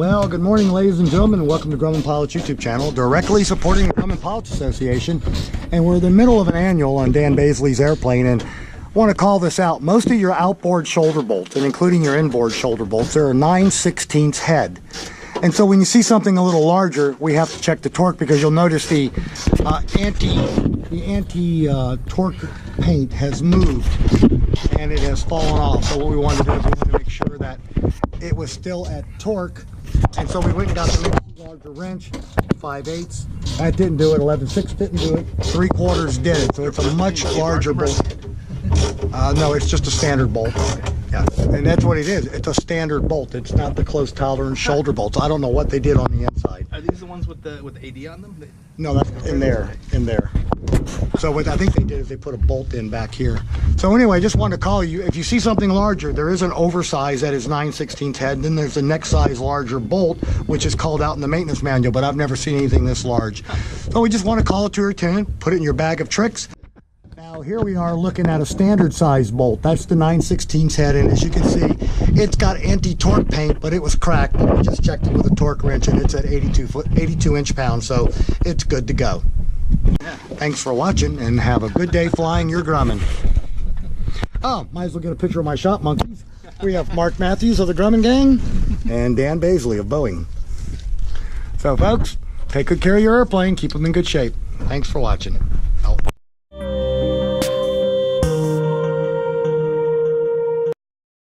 Well, good morning, ladies and gentlemen, and welcome to Grumman Pilots YouTube channel, directly supporting the Grumman Pilots Association. And we're in the middle of an annual on Dan Baisley's airplane, and I want to call this out. Most of your outboard shoulder bolts, and including your inboard shoulder bolts, they're a 9/16 head. And so when you see something a little larger, we have to check the torque, because you'll notice the anti-torque paint has moved and it has fallen off. So what we wanted to do is we wanted to make sure that it was still at torque. And so we went and got the larger wrench, 5/8. That didn't do it. 11/6 didn't do it. 3/4 did it. So it's a much larger bolt. No, it's just a standard bolt. Yeah, and that's what it is. It's a standard bolt. It's not the close tolerance shoulder bolts. I don't know what they did on the inside. Are these the ones with the AD on them? No, that's in there. So what I think they did is they put a bolt in back here. So anyway, I just wanted to call you. If you see something larger, there is an oversize that is 9/16 head. And then there's the next size larger bolt, which is called out in the maintenance manual. But I've never seen anything this large. So we just want to call it to your attention. Put it in your bag of tricks. Now here we are looking at a standard size bolt. That's the 9/16 head, and as you can see, it's got anti-torque paint, but it was cracked. We just checked it with a torque wrench, and it's at 82 inch-pounds, so it's good to go. Thanks for watching, and have a good day flying your Grumman. Oh, might as well get a picture of my shop monkeys. We have Mark Matthews of the Grumman Gang and Dan Baisley of Boeing. So folks, take good care of your airplane. Keep them in good shape. Thanks for watching.